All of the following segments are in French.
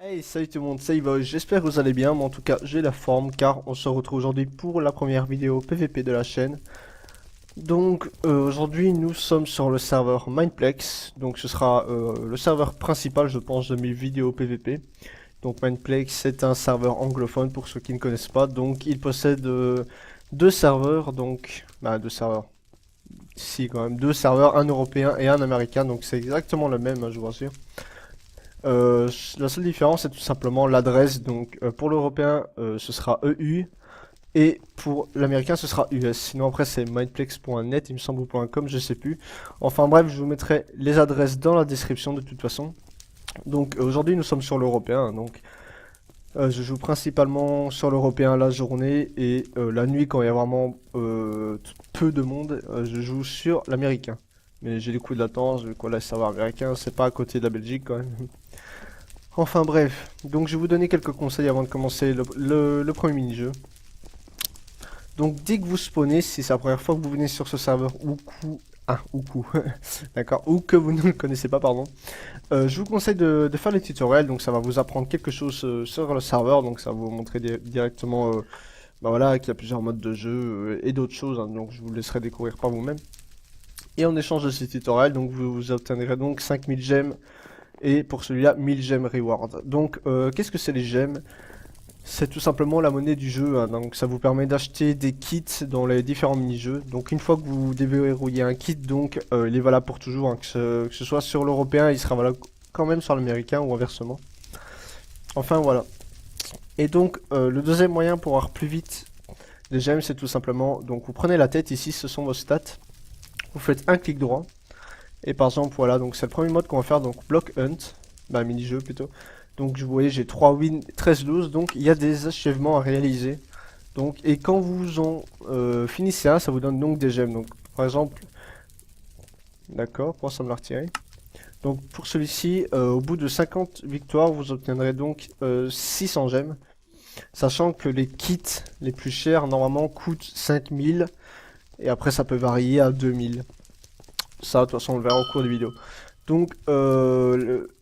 Hey, salut tout le monde, c'est Ivo, j'espère que vous allez bien, mais en tout cas j'ai la forme car on se retrouve aujourd'hui pour la première vidéo PVP de la chaîne. Donc aujourd'hui nous sommes sur le serveur Mineplex, donc ce sera le serveur principal je pense de mes vidéos PVP. Donc Mineplex c'est un serveur anglophone pour ceux qui ne connaissent pas, donc il possède deux serveurs, donc deux serveurs, si quand même, deux serveurs, un européen et un américain, donc c'est exactement le même hein, je vous rassure. La seule différence c'est tout simplement l'adresse, donc pour l'européen ce sera EU et pour l'américain ce sera US, sinon après c'est mindplex.net il me semble ou .com, je sais plus. Enfin bref, je vous mettrai les adresses dans la description de toute façon. Donc aujourd'hui nous sommes sur l'européen, donc je joue principalement sur l'européen la journée et la nuit quand il y a vraiment peu de monde, je joue sur l'américain. Mais j'ai des coups de latence, vu qu'on laisse savoir américain, c'est pas à côté de la Belgique quand même. Enfin bref, donc je vais vous donner quelques conseils avant de commencer le premier mini-jeu. Donc dès que vous spawnez, si c'est la première fois que vous venez sur ce serveur d'accord, ou que vous ne le connaissez pas, pardon, je vous conseille de faire les tutoriels, donc ça va vous apprendre quelque chose sur le serveur, donc ça va vous montrer directement voilà, qu'il y a plusieurs modes de jeu et d'autres choses, hein, donc je vous laisserai découvrir par vous-même. Et en échange de ces tutoriels, donc vous obtiendrez donc 5000 gemmes et pour celui-là 1000 gemmes reward. Donc qu'est-ce que c'est les gemmes? C'est tout simplement la monnaie du jeu, hein, donc ça vous permet d'acheter des kits dans les différents mini-jeux. Donc une fois que vous déverrouillez un kit, donc il est valable pour toujours, hein, que ce soit sur l'européen, il sera valable quand même sur l'américain ou inversement. Enfin voilà. Et donc le deuxième moyen pour avoir plus vite des gemmes, c'est tout simplement, donc vous prenez la tête ici, ce sont vos stats. Vous faites un clic droit. Et par exemple, voilà, donc c'est le premier mode qu'on va faire, donc Block Hunt, mini-jeu plutôt. Donc vous voyez, j'ai 3 wins, 13 lose, donc il y a des achèvements à réaliser. Donc, et quand vous en finissez un, ça vous donne donc des gemmes. Donc par exemple, d'accord, pour ça me l'a retiré. Donc pour celui-ci, au bout de 50 victoires, vous obtiendrez donc 600 gemmes. Sachant que les kits les plus chers, normalement, coûtent 5000. Et après, ça peut varier à 2000. Ça, de toute façon, on le verra au cours des vidéos. Donc,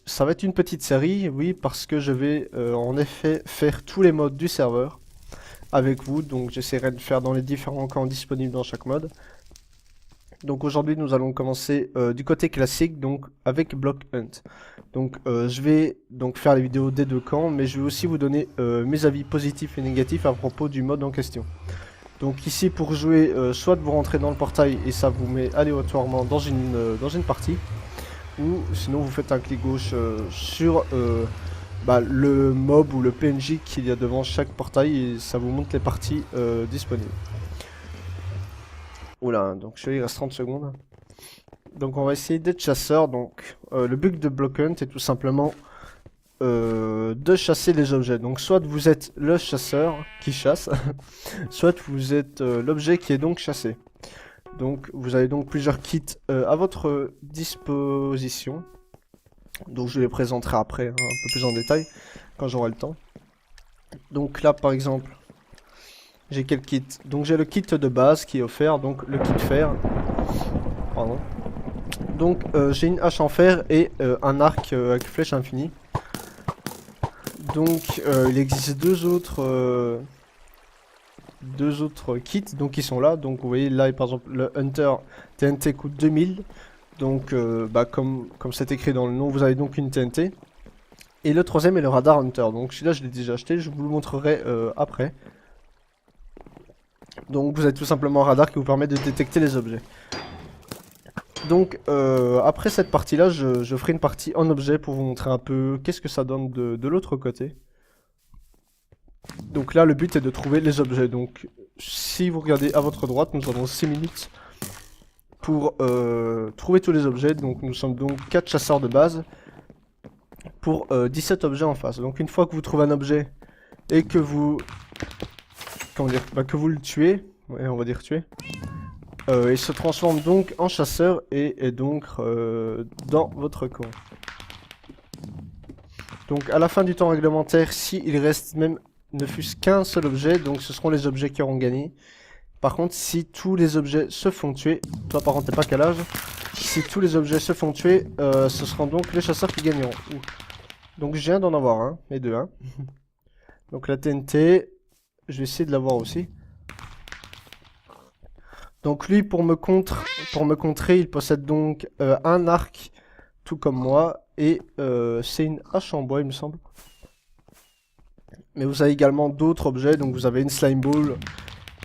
ça va être une petite série, oui, parce que je vais en effet faire tous les modes du serveur avec vous. Donc, j'essaierai de faire dans les différents camps disponibles dans chaque mode. Donc, aujourd'hui, nous allons commencer du côté classique, donc avec Block Hunt. Donc, je vais donc faire les vidéos des deux camps, mais je vais aussi vous donner mes avis positifs et négatifs à propos du mode en question. Donc ici pour jouer, soit vous rentrez dans le portail et ça vous met aléatoirement dans une partie, ou sinon vous faites un clic gauche sur le mob ou le PNJ qu'il y a devant chaque portail et ça vous montre les parties disponibles. Oula, donc il reste 30 secondes. Donc on va essayer d'être chasseur, donc le but de Block Hunt est tout simplement de chasser les objets. Donc soit vous êtes le chasseur qui chasse, soit vous êtes l'objet qui est donc chassé. Donc vous avez donc plusieurs kits à votre disposition. Donc je les présenterai après hein, un peu plus en détail quand j'aurai le temps. Donc là par exemple j'ai quel kit? Donc j'ai le kit de base qui est offert, donc le kit fer. Pardon. Donc j'ai une hache en fer et un arc avec flèche infinie. Donc il existe deux autres kits donc qui sont là. Donc vous voyez là par exemple le Hunter TNT coûte 2000. Donc comme c'est écrit dans le nom, vous avez donc une TNT. Et le troisième est le Radar Hunter. Donc celui-là je l'ai déjà acheté, je vous le montrerai après. Donc vous avez tout simplement un radar qui vous permet de détecter les objets. Donc après cette partie là je ferai une partie en objet pour vous montrer un peu qu'est-ce que ça donne de l'autre côté. Donc là le but est de trouver les objets. Donc si vous regardez à votre droite, nous avons 6 minutes pour trouver tous les objets. Donc nous sommes donc 4 chasseurs de base pour 17 objets en face. Donc une fois que vous trouvez un objet et que vous que vous le tuez, ouais, on va dire tuer, il se transforme donc en chasseur et est donc dans votre camp. Donc à la fin du temps réglementaire, s'il reste même ne fût-ce qu'un seul objet, donc ce seront les objets qui auront gagné. Par contre, si tous les objets se font tuer, toi par contre t'es pas quel âge, si tous les objets se font tuer, ce seront donc les chasseurs qui gagneront. Ouh. Donc je viens d'en avoir un, et deux, hein. Donc la TNT, je vais essayer de l'avoir aussi. Donc lui, pour me contrer, il possède donc un arc, tout comme moi, et c'est une hache en bois, il me semble. Mais vous avez également d'autres objets, donc vous avez une slime ball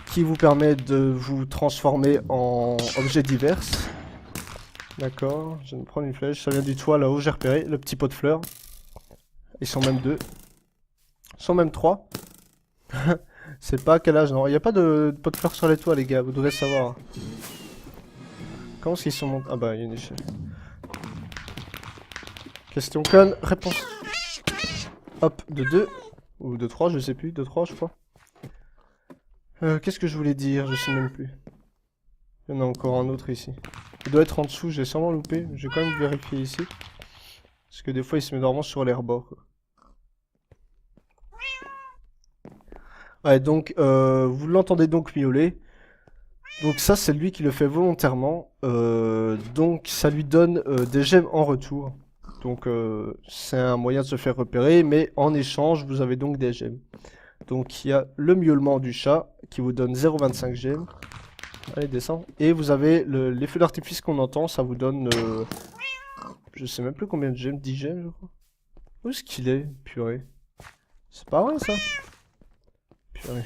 qui vous permet de vous transformer en objets divers. D'accord, je vais me prendre une flèche, ça vient du toit là-haut, j'ai repéré, le petit pot de fleurs. Ils sont même deux. Ils sont même trois. C'est pas à quel âge, non. Il n'y a pas de pot de fleurs sur les toits, les gars, vous devez savoir. Comment est-ce qu'ils sont montés? Ah bah, il y a une échelle. Question conne, réponse. Hop, de 2. Ou de 3, je sais plus. De 3, je crois. Qu'est-ce que je voulais dire? Je sais même plus. Il y en a encore un autre ici. Il doit être en dessous, j'ai sûrement loupé. Je vais quand même vérifier ici. Parce que des fois, il se met normalement sur les rebords. Ouais, donc, vous l'entendez donc miauler. Donc ça, c'est lui qui le fait volontairement. Donc, ça lui donne des gemmes en retour. Donc, c'est un moyen de se faire repérer. Mais en échange, vous avez donc des gemmes. Donc, il y a le miaulement du chat qui vous donne 0,25 gemmes. Allez, descend. Et vous avez les feux d'artifice qu'on entend. Ça vous donne... je sais même plus combien de gemmes. 10 gemmes, je crois. Où est-ce qu'il est, purée? C'est pas vrai, ça? Purée.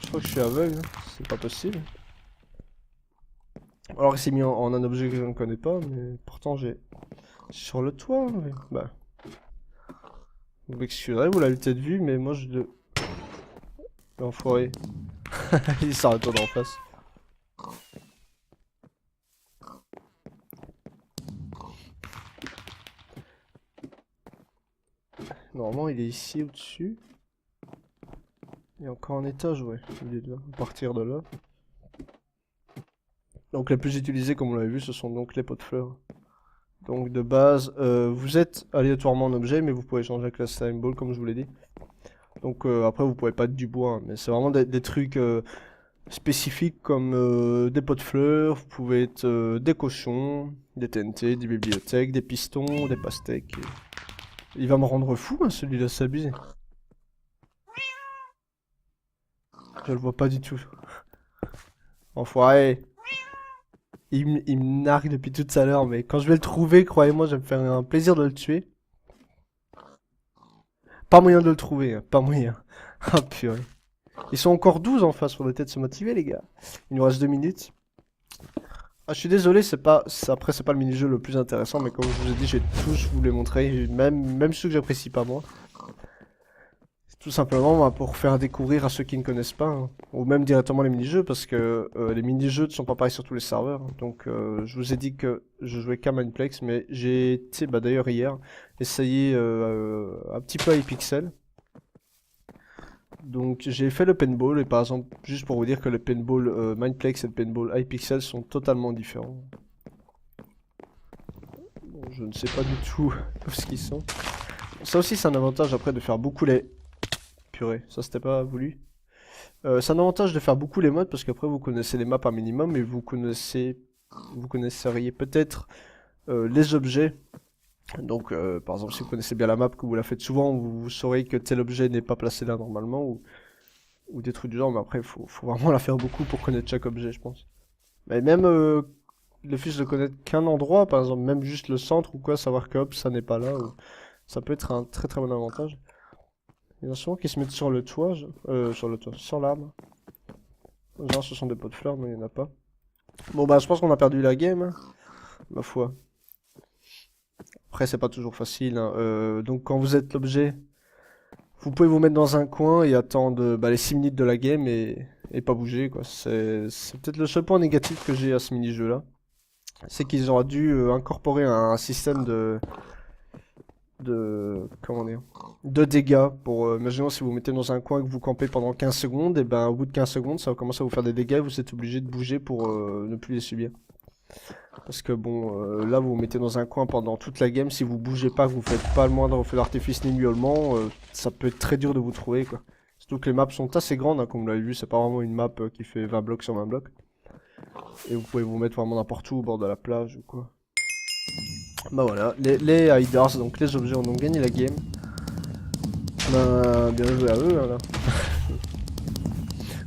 Je crois que je suis aveugle, hein. C'est pas possible. Alors il s'est mis en un objet que je ne connais pas, mais pourtant j'ai... Sur le toit, mais... Bah... Vous m'excuserez, vous l'avez peut-être vu, mais moi je le... L'enfoiré. Il s'en retourne en face. Normalement il est ici au-dessus. Il y a encore un étage, ouais. Il est là, à partir de là. Donc les plus utilisés, comme vous l'avez vu, ce sont donc les pots de fleurs. Donc de base, vous êtes aléatoirement en objet, mais vous pouvez changer avec la slime ball, comme je vous l'ai dit. Donc après, vous pouvez pas être du bois, hein, mais c'est vraiment des trucs spécifiques comme des pots de fleurs, vous pouvez être des cochons, des TNT, des bibliothèques, des pistons, des pastèques. Il va me rendre fou, hein, celui-là, c'est abusé. Je le vois pas du tout. Enfoiré. Il me nargue depuis tout à l'heure, mais quand je vais le trouver, croyez-moi, je vais me faire un plaisir de le tuer. Pas moyen de le trouver, hein, pas moyen. Ah purée. Ils sont encore 12 en face, faudrait peut-être se motiver les gars. Il nous reste 2 minutes. Ah, je suis désolé, après c'est pas le mini-jeu le plus intéressant, mais comme je vous ai dit, j'ai tous vous les montrer, même ceux que j'apprécie pas moi. Tout simplement bah, pour faire découvrir à ceux qui ne connaissent pas, hein, ou même directement les mini-jeux, parce que les mini-jeux ne sont pas pareils sur tous les serveurs. Donc je vous ai dit que je jouais qu'à Mineplex, mais j'ai été bah, d'ailleurs hier essayé un petit peu à Hypixel. Donc j'ai fait le paintball, et par exemple, juste pour vous dire que le paintball Mineplex et le paintball Hypixel sont totalement différents. Bon, je ne sais pas du tout où ce qu'ils sont. Ça aussi c'est un avantage après de faire beaucoup les... Purée, ça c'était pas voulu. C'est un avantage de faire beaucoup les modes parce qu'après vous connaissez les maps un minimum et vous connaisseriez peut-être les objets. Donc par exemple si vous connaissez bien la map, que vous la faites souvent, vous saurez que tel objet n'est pas placé là normalement ou des trucs du genre, mais après faut vraiment la faire beaucoup pour connaître chaque objet je pense. Mais même le fait de connaître qu'un endroit, par exemple même juste le centre ou quoi, savoir que hop ça n'est pas là, ça peut être un très très bon avantage. Il y en a souvent qui se mettent sur le toit, sur l'arbre. Genre ce sont des pots de fleurs, mais il n'y en a pas. Bon bah je pense qu'on a perdu la game, hein, ma foi. Après c'est pas toujours facile, hein. Donc quand vous êtes l'objet, vous pouvez vous mettre dans un coin et attendre les 6 minutes de la game et pas bouger quoi. C'est peut-être le seul point négatif que j'ai à ce mini-jeu là. C'est qu'ils auraient dû incorporer un système comment dire, de dégâts pour imaginons si vous vous mettez dans un coin et que vous campez pendant 15 secondes et ben au bout de 15 secondes ça va commencer à vous faire des dégâts et vous êtes obligé de bouger pour ne plus les subir. Parce que bon, là vous vous mettez dans un coin pendant toute la game, si vous bougez pas, que vous faites pas le moindre feu d'artifice ni miaulement, ça peut être très dur de vous trouver quoi. Surtout que les maps sont assez grandes, hein, comme vous l'avez vu, c'est pas vraiment une map qui fait 20 blocs sur 20 blocs. Et vous pouvez vous mettre vraiment n'importe où, au bord de la plage ou quoi. Bah voilà, les hiders, donc les objets ont donc gagné la game. Bah, bien joué à eux hein, là.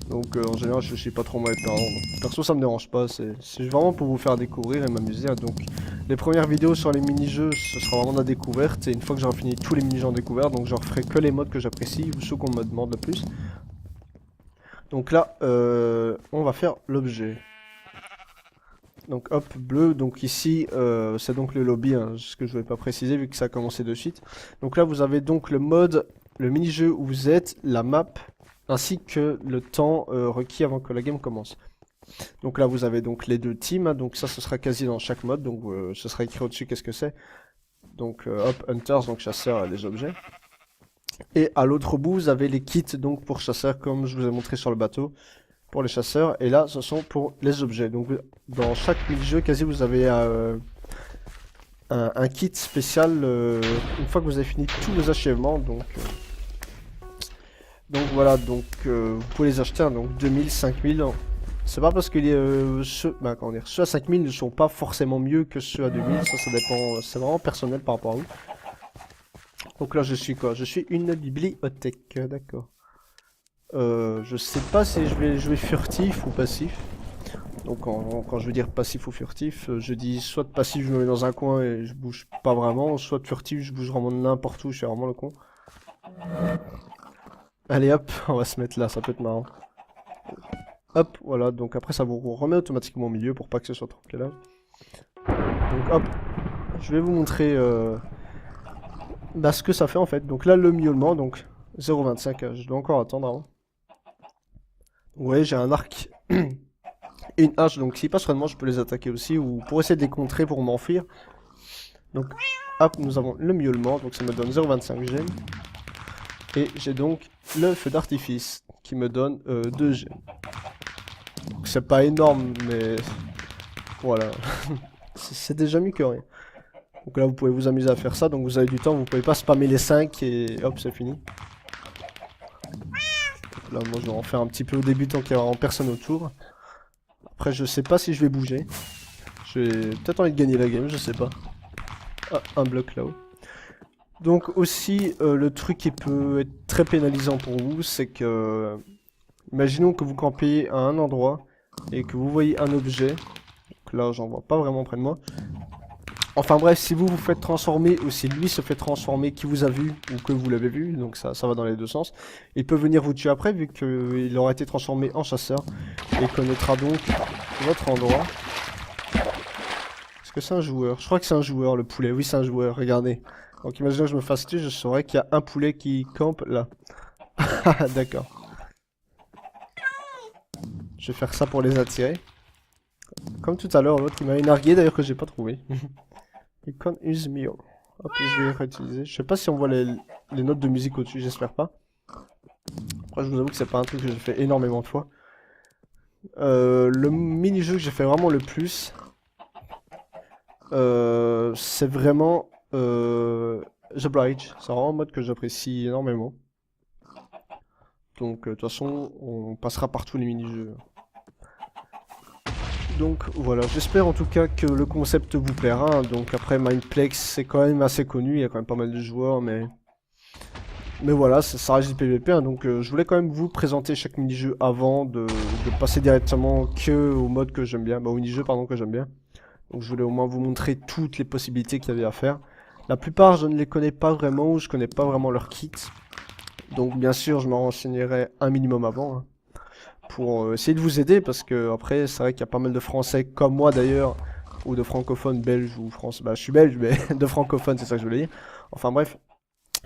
Donc en général je suis pas trop mauvais perdant. Perso ça me dérange pas, c'est vraiment pour vous faire découvrir et m'amuser. Donc les premières vidéos sur les mini-jeux ce sera vraiment de la découverte. Et une fois que j'aurai fini tous les mini-jeux en découverte, donc je referai que les modes que j'apprécie ou ceux qu'on me demande le plus. Donc là on va faire l'objet. Donc hop, bleu, donc ici c'est donc le lobby, hein, ce que je ne vais pas préciser vu que ça a commencé de suite. Donc là vous avez donc le mode, le mini-jeu où vous êtes, la map, ainsi que le temps requis avant que la game commence. Donc là vous avez donc les deux teams, hein, donc ça ce sera quasi dans chaque mode, donc ce sera écrit au-dessus qu'est-ce que c'est. Donc hop, Hunters, donc chasseurs et les objets. Et à l'autre bout vous avez les kits donc pour chasseurs comme je vous ai montré sur le bateau. Pour les chasseurs, et là ce sont pour les objets. Donc dans chaque mini-jeu quasi vous avez un kit spécial une fois que vous avez fini tous vos achèvements. Donc voilà, donc vous pouvez les acheter, hein, donc 2000, 5000. C'est pas parce que ceux à 5000 ne sont pas forcément mieux que ceux à 2000, ça dépend, c'est vraiment personnel par rapport à vous. Donc là je suis quoi? Je suis une bibliothèque, d'accord. Je sais pas si je vais jouer furtif ou passif. Donc quand je veux dire passif ou furtif, je dis soit passif je me mets dans un coin et je bouge pas vraiment, soit furtif je bouge vraiment n'importe où, je suis vraiment le con. Allez hop, on va se mettre là, ça peut être marrant. Hop, voilà, donc après ça vous remet automatiquement au milieu pour pas que ce soit trop là. Donc hop, je vais vous montrer ce que ça fait en fait. Donc là le miaulement, donc 0,25, je dois encore attendre avant. Vous voyez, j'ai un arc et une hache, donc s'ils passent moi je peux les attaquer aussi, ou pour essayer de les contrer pour m'enfuir. Donc hop, nous avons le miaulement, donc ça me donne 0,25 gemmes. Et j'ai donc le feu d'artifice qui me donne 2 gemmes. Donc c'est pas énorme, mais voilà, c'est déjà mieux que rien. Donc là vous pouvez vous amuser à faire ça, donc vous avez du temps, vous pouvez pas spammer les 5 et hop c'est fini. Là, moi, je vais en faire un petit peu au début tant qu'il y a vraiment personne autour. Après, je sais pas si je vais bouger. J'ai peut-être envie de gagner la game, je sais pas. Ah, un bloc là-haut. Donc aussi, le truc qui peut être très pénalisant pour vous, c'est que... Imaginons que vous campez à un endroit et que vous voyez un objet. Donc là, j'en vois pas vraiment près de moi. Enfin bref, si vous vous faites transformer ou si lui se fait transformer, qui vous a vu ou que vous l'avez vu, donc ça va dans les deux sens, il peut venir vous tuer après vu qu'il aura été transformé en chasseur et connaîtra donc votre endroit. Est-ce que c'est un joueur? Je crois que c'est un joueur le poulet, oui c'est un joueur, regardez. Donc imaginons que je me fasse tuer, je saurais qu'il y a un poulet qui campe là. D'accord. Je vais faire ça pour les attirer. Comme tout à l'heure, l'autre il m'a nargué d'ailleurs que j'ai pas trouvé. Icon is meal. Hop, je vais réutiliser. Je sais pas si on voit les notes de musique au-dessus, j'espère pas. Après, je vous avoue que c'est pas un truc que j'ai fait énormément de fois. Le mini-jeu que j'ai fait vraiment le plus, c'est vraiment The Bridge. C'est vraiment un mode que j'apprécie énormément. Donc, de toute façon, on passera par tous les mini-jeux. Donc voilà, j'espère en tout cas que le concept vous plaira. Donc après Mineplex c'est quand même assez connu, il y a quand même pas mal de joueurs, mais voilà, ça reste du PVP, hein, donc je voulais quand même vous présenter chaque mini-jeu avant de passer directement que au mode que j'aime bien, au mini-jeu pardon que j'aime bien. Donc je voulais au moins vous montrer toutes les possibilités qu'il y avait à faire. La plupart je ne les connais pas vraiment, ou je connais pas vraiment leur kit. Donc bien sûr je me renseignerai un minimum avant. Hein, pour essayer de vous aider parce que après c'est vrai qu'il y a pas mal de français comme moi d'ailleurs ou de francophones belges ou français, bah je suis belge mais de francophones c'est ça que je voulais dire, enfin bref,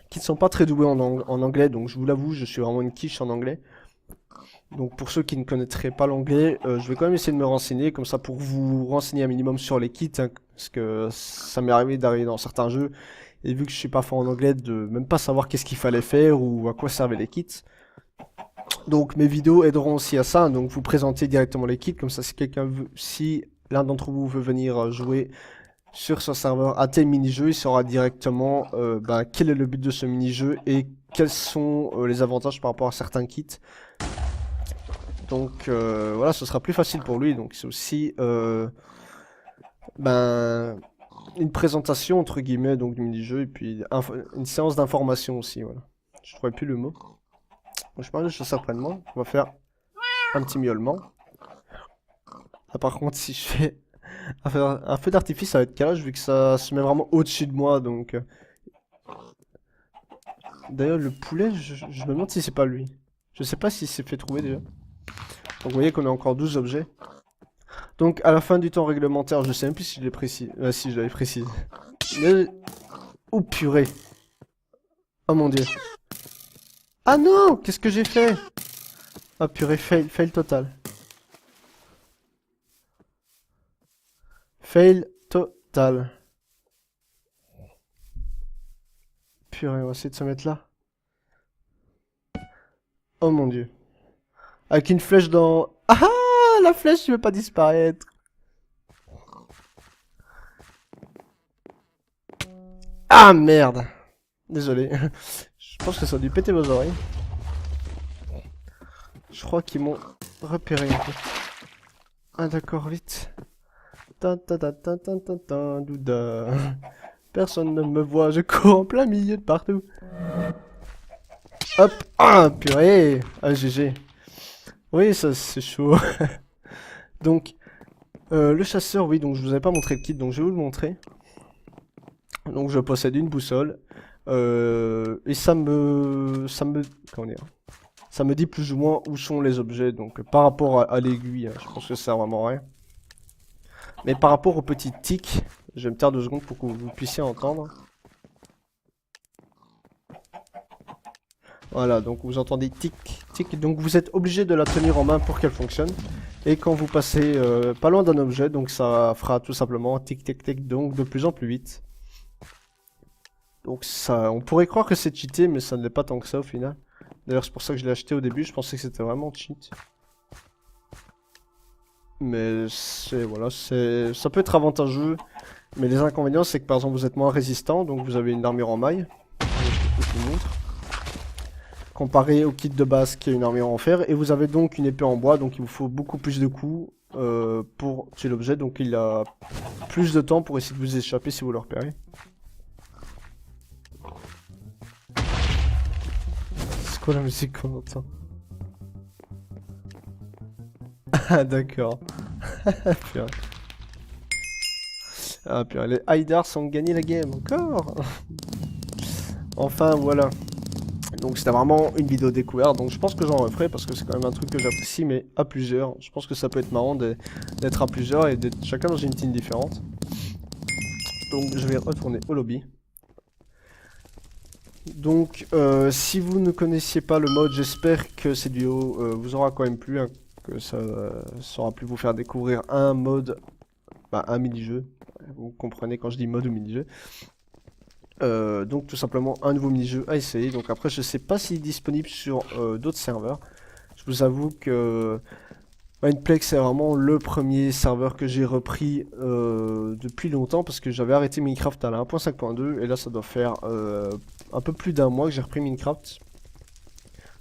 qui ne sont pas très doués en anglais, donc je vous l'avoue je suis vraiment une quiche en anglais. Donc pour ceux qui ne connaîtraient pas l'anglais, je vais quand même essayer de me renseigner comme ça pour vous renseigner un minimum sur les kits, hein, parce que ça m'est arrivé d'arriver dans certains jeux et vu que je suis pas fort en anglais de même pas savoir qu'est-ce qu'il fallait faire ou à quoi servaient les kits. Donc mes vidéos aideront aussi à ça, donc vous présenter directement les kits, comme ça si quelqu'un veut, si l'un d'entre vous veut venir jouer sur ce serveur à tel mini-jeu, il saura directement bah, quel est le but de ce mini-jeu et quels sont les avantages par rapport à certains kits. Donc voilà, ce sera plus facile pour lui. Donc c'est aussi ben, une présentation entre guillemets donc du mini-jeu et puis une séance d'information aussi. Voilà. Je trouvais plus le mot. Donc, je parle de ça pleinement. On va faire un petit miaulement. Là, par contre, si je fais un feu d'artifice, ça va être calage vu que ça se met vraiment au-dessus de moi. Donc d'ailleurs, le poulet, je me demande si c'est pas lui. Je sais pas s'il s'est fait trouver déjà. Donc vous voyez qu'on a encore 12 objets. Donc à la fin du temps réglementaire, je sais même plus si je l'ai précisé. Si je l'avais précisé. Mais... Oh purée. Oh mon dieu. Ah non, qu'est-ce que j'ai fait? Ah purée, fail total. Fail total. Purée, on va essayer de se mettre là. Oh mon dieu. Avec une flèche dans... Ah, la flèche ne veut pas disparaître. Ah merde. Désolé. Je pense que ça a dû péter vos oreilles. Je crois qu'ils m'ont repéré un peu. Ah d'accord, vite. Douda. Personne ne me voit, je cours en plein milieu de partout. Hop. Ah purée. Ah GG. Oui, ça c'est chaud. Donc, le chasseur, oui, donc je vous avais pas montré le kit, donc je vais vous le montrer. Donc je possède une boussole. Et comment dire, ça me dit plus ou moins où sont les objets. Donc par rapport à l'aiguille, hein, je pense que ça sert vraiment à rien. Mais par rapport au petit tic, je vais me taire 2 secondes pour que vous puissiez entendre. Voilà, donc vous entendez tic, tic. Donc vous êtes obligé de la tenir en main pour qu'elle fonctionne. Et quand vous passez pas loin d'un objet, donc ça fera tout simplement tic, tic, tic, donc de plus en plus vite. Donc ça, on pourrait croire que c'est cheaté, mais ça ne l'est pas tant que ça au final. D'ailleurs c'est pour ça que je l'ai acheté au début, je pensais que c'était vraiment cheat. Mais c'est, voilà, ça peut être avantageux. Mais les inconvénients c'est que par exemple vous êtes moins résistant, donc vous avez une armure en maille. Je vous montre. Comparé au kit de base qui a une armure en fer. Et vous avez donc une épée en bois, donc il vous faut beaucoup plus de coups pour tuer l'objet. Donc il a plus de temps pour essayer de vous échapper si vous le repérez. C'est quoi la musique qu'on entend? Ah d'accord. Ah purée, les Haïdars ont gagné la game encore. Enfin voilà. Donc c'était vraiment une vidéo découverte, donc je pense que j'en referai parce que c'est quand même un truc que j'apprécie, mais à plusieurs. Je pense que ça peut être marrant d'être à plusieurs et d'être chacun dans une team différente. Donc je vais retourner au lobby. Donc si vous ne connaissiez pas le mode, j'espère que cette vidéo vous aura quand même plu, hein, que ça aura pu vous faire découvrir un mode, bah, un mini-jeu. Vous comprenez quand je dis mode ou mini-jeu. Donc tout simplement un nouveau mini-jeu à essayer. Donc après je sais pas s'il est disponible sur d'autres serveurs. Je vous avoue que Mineplex c'est vraiment le premier serveur que j'ai repris depuis longtemps parce que j'avais arrêté Minecraft à la 1.5.2 et là ça doit faire un peu plus d'un mois que j'ai repris Minecraft.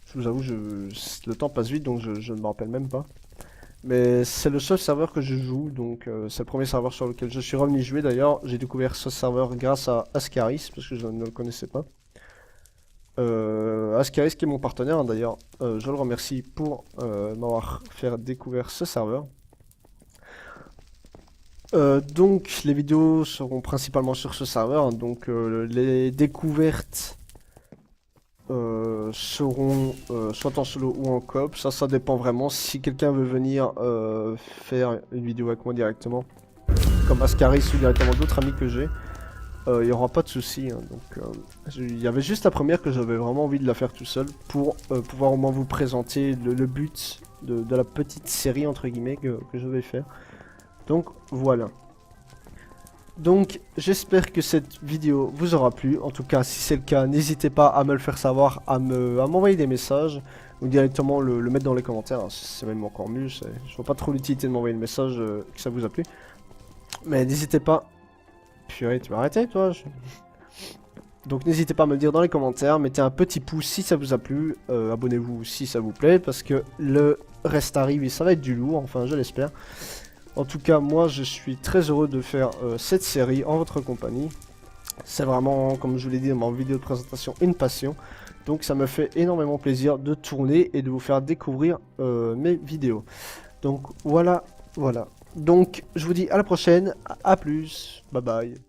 Je vous avoue, le temps passe vite donc je ne me rappelle même pas. Mais c'est le seul serveur que je joue, donc c'est le premier serveur sur lequel je suis revenu jouer. D'ailleurs, j'ai découvert ce serveur grâce à Ascaris, parce que je ne le connaissais pas. Ascaris qui est mon partenaire, hein, d'ailleurs, je le remercie pour m'avoir fait découvrir ce serveur. Donc, les vidéos seront principalement sur ce serveur, hein, donc les découvertes seront soit en solo ou en coop, ça dépend vraiment. Si quelqu'un veut venir faire une vidéo avec moi directement, comme Ascaris ou directement d'autres amis que j'ai, il n'y aura pas de souci, hein. Donc il y avait juste la première que j'avais vraiment envie de la faire tout seul pour pouvoir au moins vous présenter le but de la petite série entre guillemets que je vais faire. Donc voilà. Donc j'espère que cette vidéo vous aura plu. En tout cas, si c'est le cas, n'hésitez pas à me le faire savoir, à m'envoyer des messages ou directement le mettre dans les commentaires. C'est même encore mieux. Je vois pas trop l'utilité de m'envoyer le message que ça vous a plu. Mais n'hésitez pas. Purée, tu vas arrêter toi Donc n'hésitez pas à me le dire dans les commentaires. Mettez un petit pouce si ça vous a plu. Abonnez-vous si ça vous plaît. Parce que le reste arrive et ça va être du lourd. Enfin, je l'espère. En tout cas, moi, je suis très heureux de faire cette série en votre compagnie. C'est vraiment, comme je vous l'ai dit dans ma vidéo de présentation, une passion. Donc ça me fait énormément plaisir de tourner et de vous faire découvrir mes vidéos. Donc voilà. Donc je vous dis à la prochaine, à plus, bye bye.